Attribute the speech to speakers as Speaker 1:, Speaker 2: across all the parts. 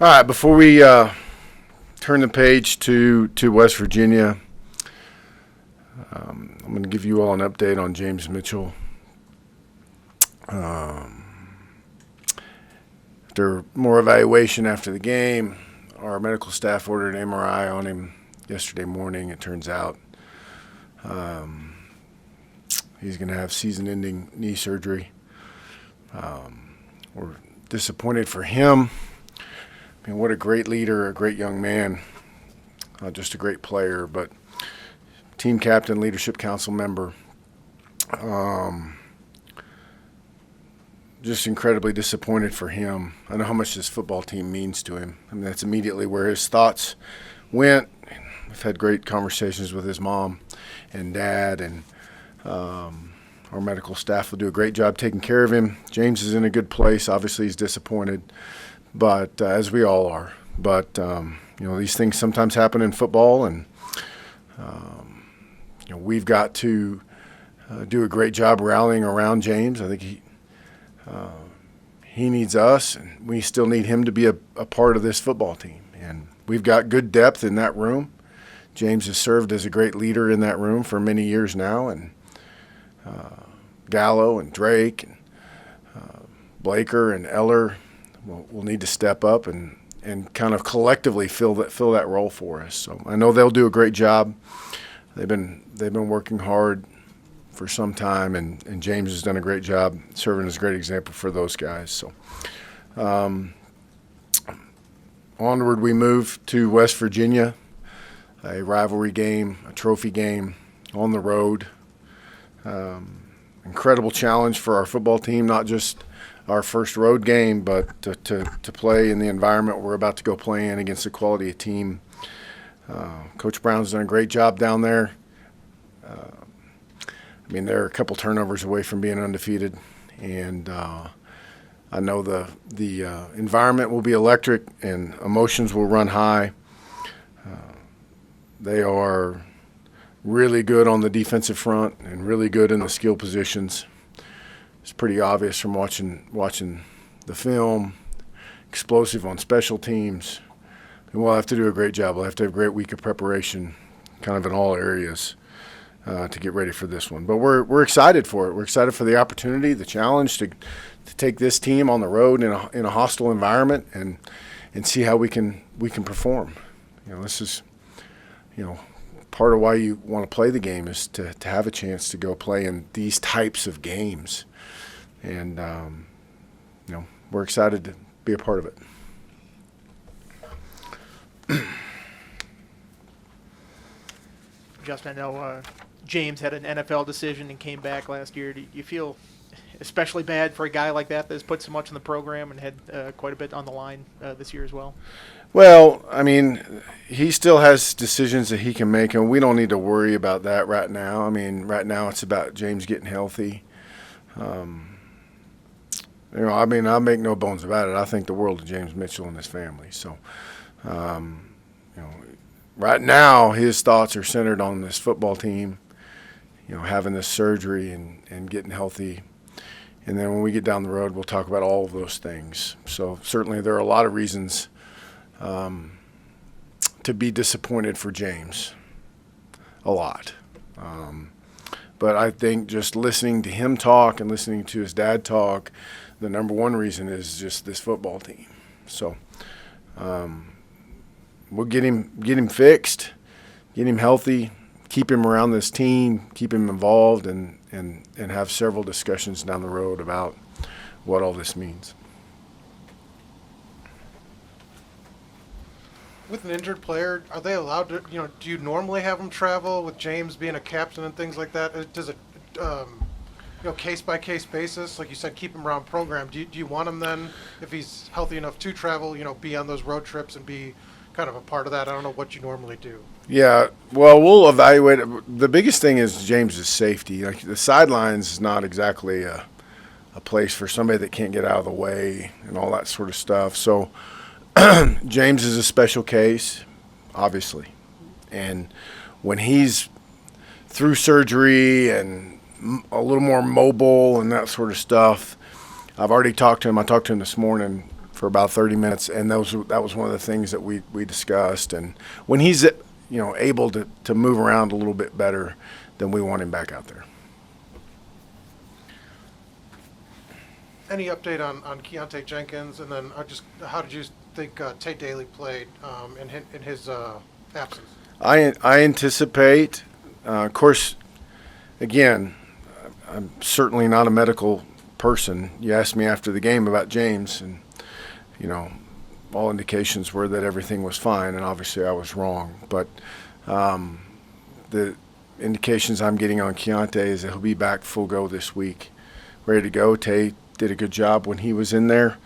Speaker 1: All right, before we turn the page to West Virginia, I'm going to give you all an update on James Mitchell. After more evaluation after the game, our medical staff ordered an MRI on him yesterday morning. It turns out he's going to have season-ending knee surgery. We're disappointed for him. I mean, what a great leader, a great young man, not just a great player, but team captain, leadership council member. Just incredibly disappointed for him. I know how much this football team means to him. I mean, that's immediately where his thoughts went. We've had great conversations with his mom and dad, and our medical staff will do a great job taking care of him. James is in a good place. Obviously, he's disappointed, but as we all are. But these things sometimes happen in football, and we've got to do a great job rallying around James. I think he needs us, and we still need him to be a part of this football team. And we've got good depth in that room. James has served as a great leader in that room for many years now, and Gallo and Drake and Blaker and Eller will need to step up and kind of collectively fill that role for us. So I know they'll do a great job. They've been working hard for some time, and James has done a great job serving as a great example for those guys. So onward we move to West Virginia, a rivalry game, a trophy game on the road. Incredible challenge for our football team, not just our first road game, but to play in the environment we're about to go play in against a quality team. Coach Brown's done a great job down there. They're a couple turnovers away from being undefeated, and I know the environment will be electric and emotions will run high. They are really good on the defensive front and really good in the skill positions. It's pretty obvious from watching the film. Explosive on special teams. And we'll have to do a great job. We'll have to have a great week of preparation, kind of in all areas, to get ready for this one. But we're excited for it. We're excited for the opportunity, the challenge to take this team on the road in a hostile environment and see how we can perform. This is part of why you want to play the game is to have a chance to go play in these types of games. And, we're excited to be a part of it.
Speaker 2: Justin, I know James had an NFL decision and came back last year. Do you feel especially bad for a guy like that has put so much in the program and had quite a bit on the line this year as well?
Speaker 1: Well, he still has decisions that he can make, and we don't need to worry about that right now. Right now it's about James getting healthy. I make no bones about it. I think the world of James Mitchell and his family. So, right now his thoughts are centered on this football team, having this surgery and getting healthy. And then when we get down the road, we'll talk about all of those things. So certainly there are a lot of reasons to be disappointed for James, a lot. But I think just listening to him talk and listening to his dad talk, the number one reason is just this football team. So we'll get him fixed, get him healthy, keep him around this team, keep him involved, and have several discussions down the road about what all this means.
Speaker 3: With an injured player, are they allowed to, do you normally have them travel with James being a captain and things like that? Does it, case-by-case basis, like you said, keep him around program? Do you want him then, if he's healthy enough to travel, be on those road trips and be kind of a part of that? I don't know what you normally do.
Speaker 1: Yeah, well, we'll evaluate it. The biggest thing is James's safety. Like the sidelines is not exactly a place for somebody that can't get out of the way and all that sort of stuff. So James is a special case, obviously. And when he's through surgery and a little more mobile and that sort of stuff, I've already talked to him. I talked to him this morning for about 30 minutes, and that was one of the things that we discussed. And when he's able to move around a little bit better, then we want him back out there.
Speaker 3: Any update on Feunte Jenkins, and then how did you think Tate Daly played in his absence?
Speaker 1: I anticipate, of course, again, I'm certainly not a medical person. You asked me after the game about James, and all indications were that everything was fine, and obviously I was wrong. But the indications I'm getting on Feunte is that he'll be back full go this week, ready to go. Tate did a good job when he was in there.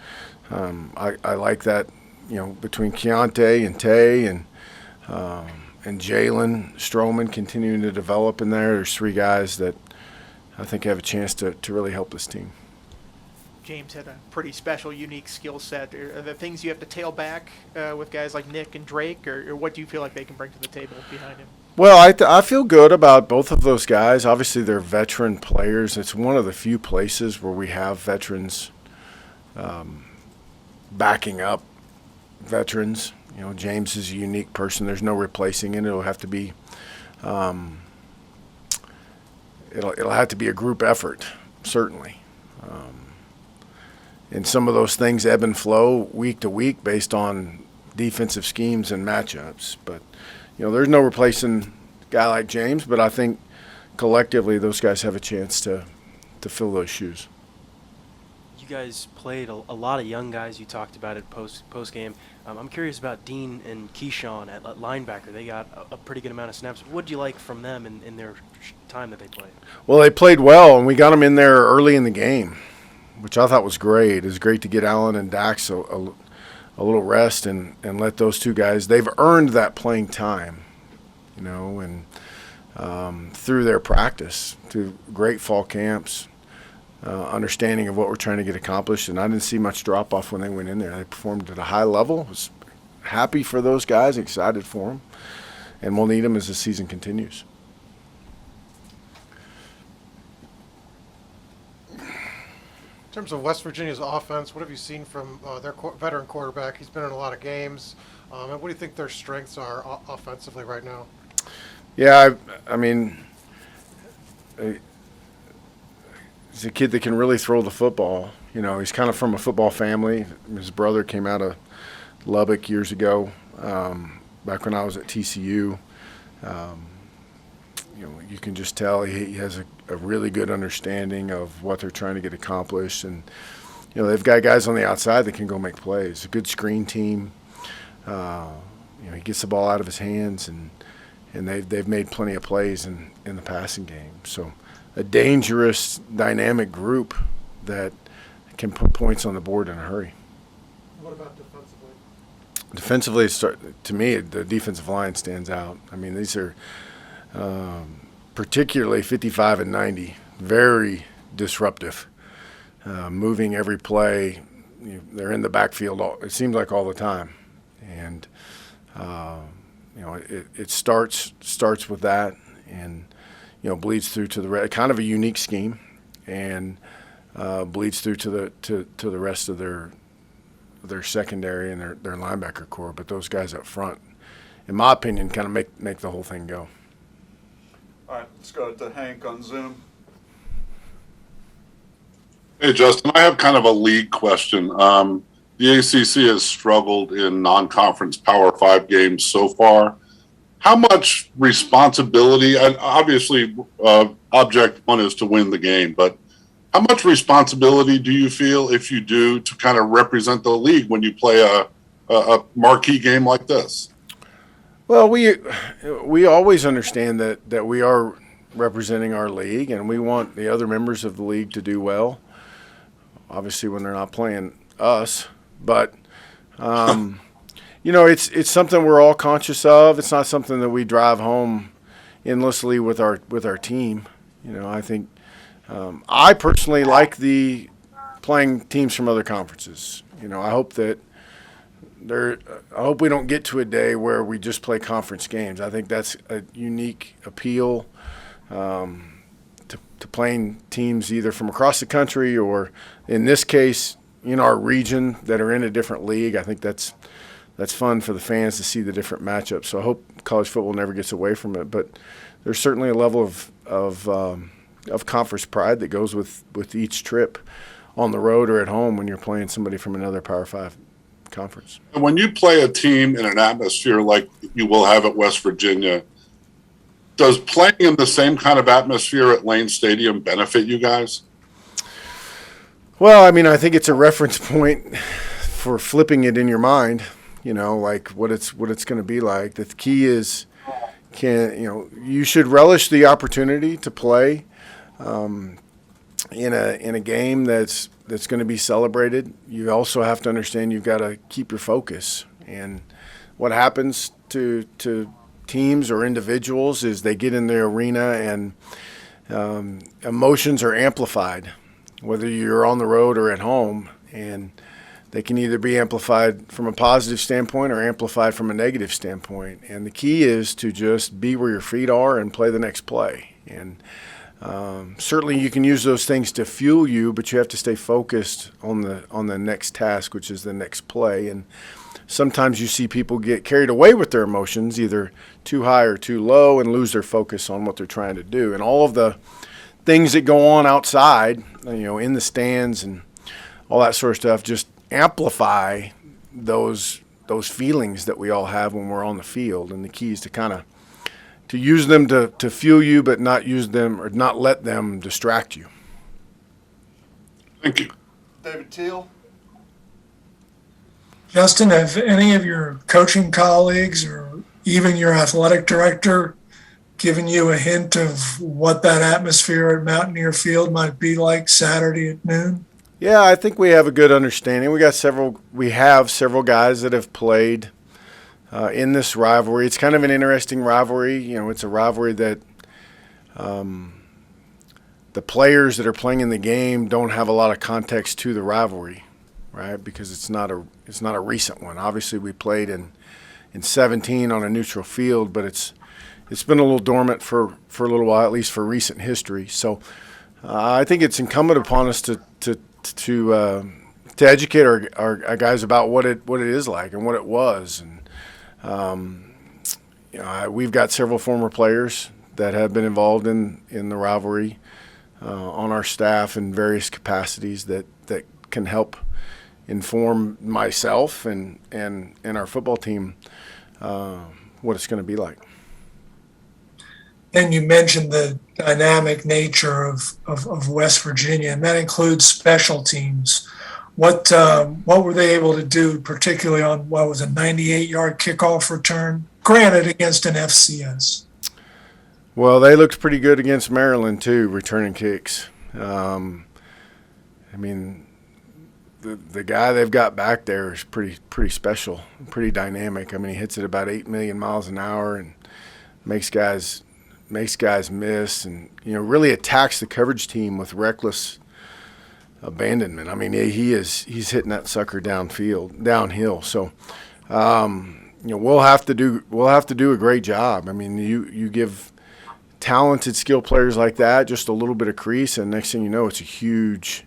Speaker 1: I like that, between Feunte and Tay and Jalen Stroman continuing to develop in there. There's three guys that I think have a chance to really help this team.
Speaker 2: James had a pretty special, unique skill set. Are there things you have to tail back with guys like Nick and Drake, or what do you feel like they can bring to the table behind him?
Speaker 1: Well, I feel good about both of those guys. Obviously, they're veteran players. It's one of the few places where we have veterans backing up veterans. James is a unique person. There's no replacing it. It'll have to be it'll have to be a group effort, certainly. And some of those things ebb and flow week to week based on defensive schemes and matchups. But there's no replacing a guy like James, but I think collectively those guys have a chance to fill those shoes.
Speaker 4: You guys played a lot of young guys. You talked about it post game. I'm curious about Dean and Keyshawn at linebacker. They got a pretty good amount of snaps. What did you like from them in their time that they played?
Speaker 1: Well, they played well, and we got them in there early in the game, which I thought was great. It was great to get Allen and Dax a little rest and let those two guys. They've earned that playing time, and through their practice, through great fall camps, understanding of what we're trying to get accomplished. And I didn't see much drop-off when they went in there. They performed at a high level. Was happy for those guys, excited for them, and we'll need them as the season continues.
Speaker 3: In terms of West Virginia's offense, what have you seen from their veteran quarterback? He's been in a lot of games. And what do you think their strengths are offensively right now?
Speaker 1: Yeah, I mean, he's a kid that can really throw the football. He's kind of from a football family. His brother came out of Lubbock years ago, back when I was at TCU. You can just tell he has a really good understanding of what they're trying to get accomplished. And, they've got guys on the outside that can go make plays. A good screen team. He gets the ball out of his hands, and they've made plenty of plays in the passing game. So a dangerous, dynamic group that can put points on the board in a hurry.
Speaker 3: What about defensively?
Speaker 1: Defensively, to me, the defensive line stands out. I mean, these are particularly 55 and 90, very disruptive, moving every play. They're in the backfield, it seems like all the time. And, it starts with that and, bleeds through to the kind of a unique scheme, and bleeds through to the rest of their secondary and their linebacker core. But those guys up front, in my opinion, kind of make the whole thing go.
Speaker 5: All right, let's go to Hank on Zoom.
Speaker 6: Hey, Justin, I have kind of a league question. The ACC has struggled in non-conference Power 5 games so far. How much responsibility, and obviously object one is to win the game, but how much responsibility do you feel, if you do, to kind of represent the league when you play a marquee game like this?
Speaker 1: Well, we always understand that we are representing our league, and we want the other members of the league to do well. Obviously, when they're not playing us, but it's something we're all conscious of. It's not something that we drive home endlessly with our team. I think I personally like the playing teams from other conferences. I hope that. I hope we don't get to a day where we just play conference games. I think that's a unique appeal to playing teams either from across the country or, in this case, in our region that are in a different league. I think that's fun for the fans to see the different matchups. So I hope college football never gets away from it. But there's certainly a level of conference pride that goes with each trip on the road or at home when you're playing somebody from another Power 5 conference.
Speaker 6: And when you play a team in an atmosphere like you will have at West Virginia, does playing in the same kind of atmosphere at Lane Stadium benefit you guys?
Speaker 1: Well, I mean, I think it's a reference point for flipping it in your mind, like what it's going to be like. The key is, you should relish the opportunity to play in a game that's going to be celebrated. You also have to understand you've got to keep your focus. And what happens to teams or individuals is they get in the arena and emotions are amplified, whether you're on the road or at home, and they can either be amplified from a positive standpoint or amplified from a negative standpoint. And the key is to just be where your feet are and play the next play. And certainly you can use those things to fuel you, but you have to stay focused on the next task, which is the next play. And sometimes you see people get carried away with their emotions, either too high or too low, and lose their focus on what they're trying to do. And all of the things that go on outside, in the stands and all that sort of stuff, just amplify those feelings that we all have when we're on the field. And the key is to use them to fuel you, but not use them or not let them distract you.
Speaker 6: Thank you.
Speaker 5: David Teal.
Speaker 7: Justin, have any of your coaching colleagues or even your athletic director given you a hint of what that atmosphere at Mountaineer Field might be like Saturday at noon?
Speaker 1: Yeah, I think we have a good understanding. We have several guys that have played in this rivalry. It's kind of an interesting rivalry. It's a rivalry that the players that are playing in the game don't have a lot of context to the rivalry, right? Because it's not a recent one. Obviously, we played in 17 on a neutral field, but it's been a little dormant for a little while, at least for recent history. So I think it's incumbent upon us to educate our guys about what it is like and what it was. And we've got several former players that have been involved in the rivalry on our staff in various capacities that can help inform myself and our football team what it's going to be like.
Speaker 7: And you mentioned the dynamic nature of West Virginia, and that includes special teams. What were they able to do, particularly on what was a 98-yard kickoff return, granted against an FCS?
Speaker 1: Well, they looked pretty good against Maryland too, returning kicks. The guy they've got back there is pretty special, pretty dynamic. He hits it about 8 million miles an hour and makes guys miss, and really attacks the coverage team with reckless abandonment. He's hitting that sucker downhill. So we'll have to do a great job. You give talented skill players like that just a little bit of crease, and next thing you know, it's a huge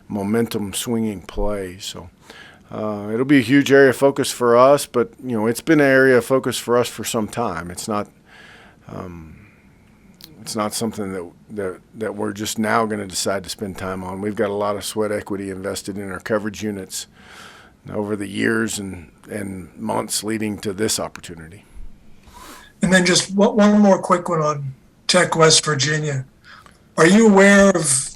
Speaker 1: momentum swinging play. So it'll be a huge area of focus for us, but it's been an area of focus for us for some time. It's not something that we're just now going to decide to spend time on. We've got a lot of sweat equity invested in our coverage units over the years and months leading to this opportunity.
Speaker 7: And then just one more quick one on Tech West Virginia. Are you aware of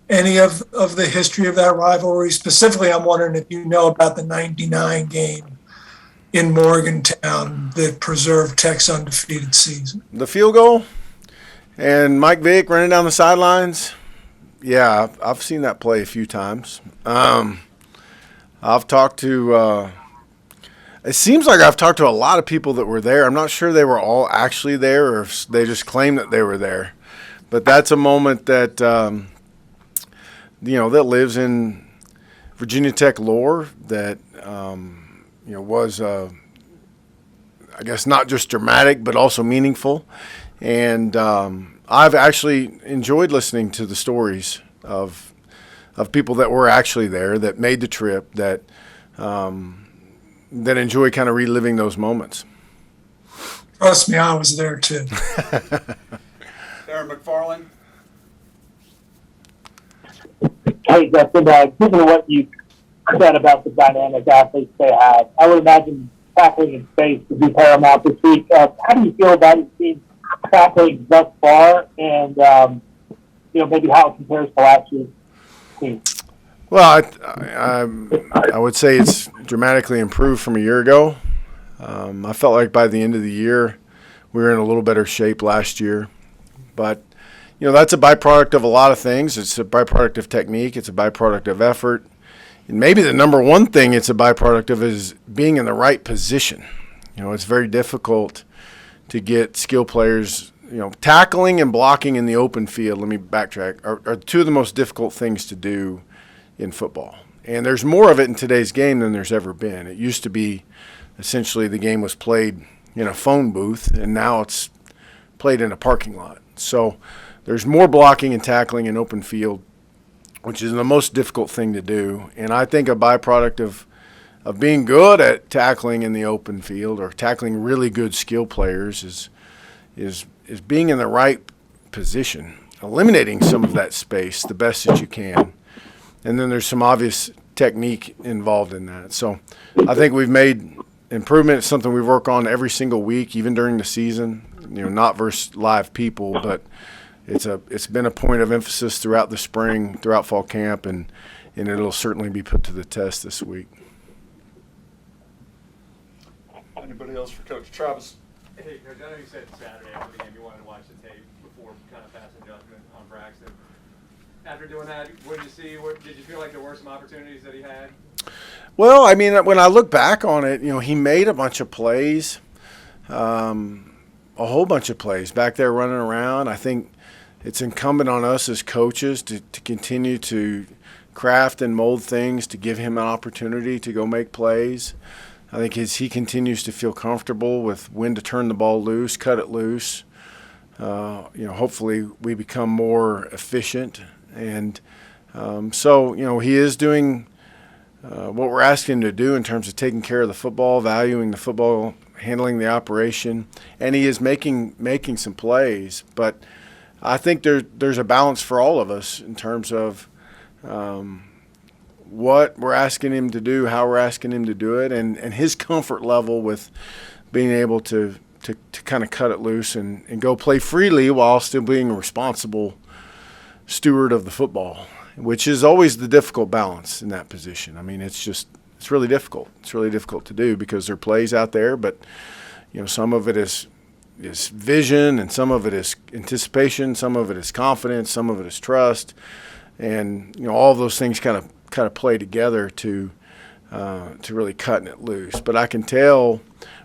Speaker 7: any of the history of that rivalry? Specifically, I'm wondering if you know about the 99 game in Morgantown that preserved Tech's undefeated season.
Speaker 1: The field goal and Mike Vick running down the sidelines. Yeah, I've seen that play a few times. I've talked to it seems like I've talked to a lot of people that were there. I'm not sure they were all actually there or if they just claimed that they were there. But that's a moment that that lives in Virginia Tech lore that was I guess not just dramatic but also meaningful. And I've actually enjoyed listening to the stories of people that were actually there, that made the trip, that enjoy kind of reliving those moments.
Speaker 7: Trust me, I was there too.
Speaker 5: Darren McFarland.
Speaker 8: Hey, Justin, given what you said about the dynamic athletes they have, I would imagine tackling in space would be paramount this week. How do you feel about your team tackling thus far, and maybe how it compares to last year's team?
Speaker 1: Well, I would say it's dramatically improved from a year ago. I felt like by the end of the year we were in a little better shape last year, but that's a byproduct of a lot of things. It's a byproduct of technique. It's a byproduct of effort. And maybe the number one thing it's a byproduct of is being in the right position. It's very difficult to get skill players. Tackling and blocking in the open field, let me backtrack, are two of the most difficult things to do in football. And there's more of it in today's game than there's ever been. It used to be essentially the game was played in a phone booth, and now it's played in a parking lot. So there's more blocking and tackling in open field, which is the most difficult thing to do. And I think a byproduct of being good at tackling in the open field, or tackling really good skill players, is being in the right position, eliminating some of that space the best that you can. And then there's some obvious technique involved in that. So I think we've made improvement. It's something we work on every single week, even during the season, not versus live people, but it's been a point of emphasis throughout the spring, throughout fall camp, and it'll certainly be put to the test this week.
Speaker 5: Anybody else for Coach Travis?
Speaker 9: Hey, Coach, I know you said Saturday after the game you wanted to watch the tape before kind of passing judgment on Braxton. After doing that, what did you see? Did you feel like there were some opportunities that he had?
Speaker 1: Well, I mean, when I look back on it, he made a bunch of plays, a whole bunch of plays back there running around. I think it's incumbent on us as coaches to continue to craft and mold things to give him an opportunity to go make plays. I think as he continues to feel comfortable with when to turn the ball loose, cut it loose, hopefully we become more efficient. And so he is doing what we're asking him to do in terms of taking care of the football, valuing the football, handling the operation, and he is making some plays. But I think there's a balance for all of us in terms of what we're asking him to do, how we're asking him to do it, and his comfort level with being able to kind of cut it loose and go play freely while still being a responsible steward of the football, which is always the difficult balance in that position. I mean, it's really difficult. It's really difficult to do because there are plays out there, but some of it is vision, and some of it is anticipation, some of it is confidence, some of it is trust, and all of those things kind of play together to really cutting it loose. But I can tell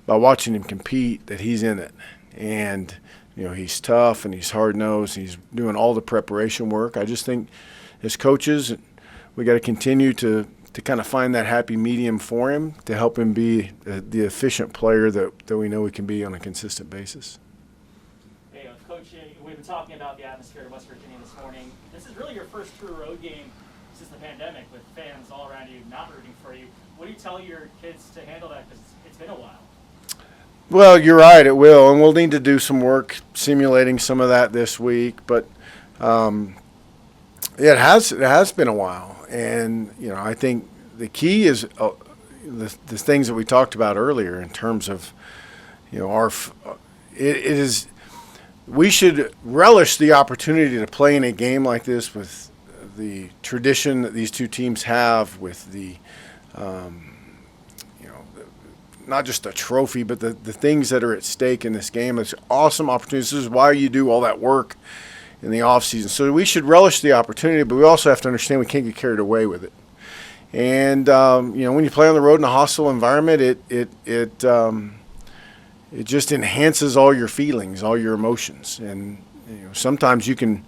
Speaker 1: by watching him compete that he's in it, and he's tough and he's hard-nosed. He's doing all the preparation work. I just think as coaches, we got to continue to kind of find that happy medium for him to help him be the efficient player that we know he can be on a consistent basis.
Speaker 10: Hey, Coach, we've been talking about the atmosphere of West Virginia this morning. This is really your first true road game since the pandemic, with fans all around you not rooting for you. What do you tell your kids to handle that? Because it's been a while.
Speaker 1: Well, you're right, it will, and we'll need to do some work simulating some of that this week. But it has been a while, and I think the key is the things that we talked about earlier in terms of we should relish the opportunity to play in a game like this with the tradition that these two teams have, with the not just a trophy, but the things that are at stake in this game. It's awesome opportunities. This is why you do all that work in the off season. So we should relish the opportunity, but we also have to understand we can't get carried away with it. And when you play on the road in a hostile environment, it just enhances all your feelings, all your emotions. And sometimes you can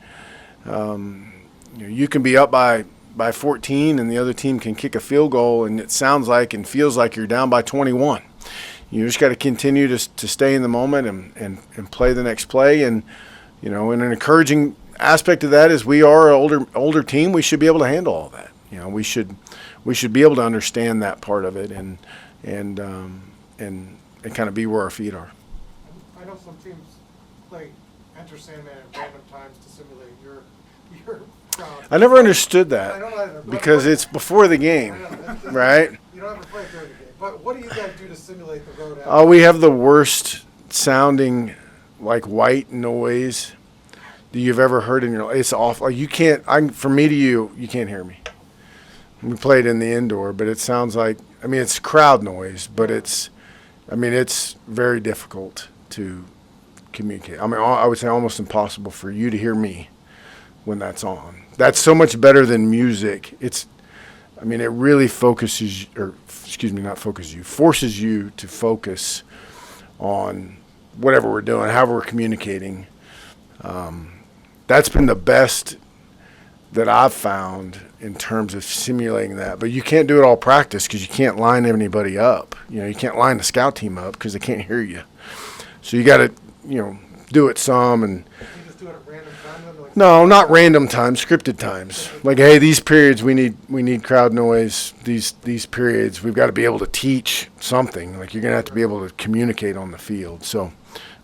Speaker 1: be up by 14 and the other team can kick a field goal, and it sounds like and feels like you're down by 21. You just got to continue to stay in the moment and play the next play. And in an encouraging aspect of that is we are an older team. We should be able to handle all that. You know, we should be able to understand that part of it and kind of be where our feet are.
Speaker 3: I know some teams play Enter Sandman at random times to simulate your crowd.
Speaker 1: I never understood
Speaker 3: I don't
Speaker 1: that
Speaker 3: either, but
Speaker 1: because it's before the game, right?
Speaker 3: You don't have to play it during the game. But what do you guys do to simulate the road?
Speaker 1: Oh, we have the worst sounding like white noise that you've ever heard in your life. It's awful. Like you can't. From me to you, you can't hear me. We played in the indoor, but it sounds like. I mean, it's crowd noise, but it's very difficult to communicate. I mean, I would say almost impossible for you to hear me when that's on. That's so much better than music. It really forces you to focus on whatever we're doing, how we're communicating. That's been the best that I've found in terms of simulating that. But you can't do it all practice because you can't line anybody up. You know, you can't line the scout team up because they can't hear you. So you got to, do it some and.
Speaker 3: You just do it at random times? Like
Speaker 1: No, not random times, scripted times. Like, hey, these periods we need crowd noise. These periods we've got to be able to teach something. Like you're gonna have to be able to communicate on the field. So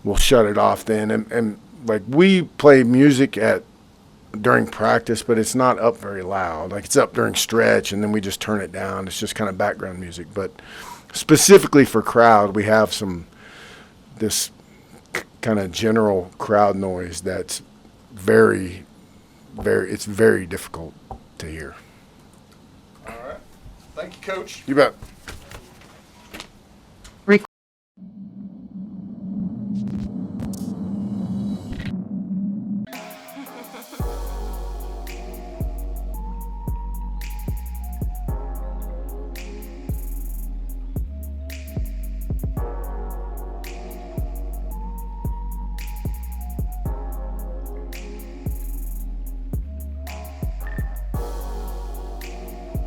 Speaker 1: we'll shut it off then. And like we play music during practice, but it's not up very loud. Like it's up during stretch, and then we just turn it down. It's just kind of background music. But specifically for crowd, we have this kind of general crowd noise that's very, it's very difficult to hear.
Speaker 5: All right. Thank you, Coach.
Speaker 1: You bet.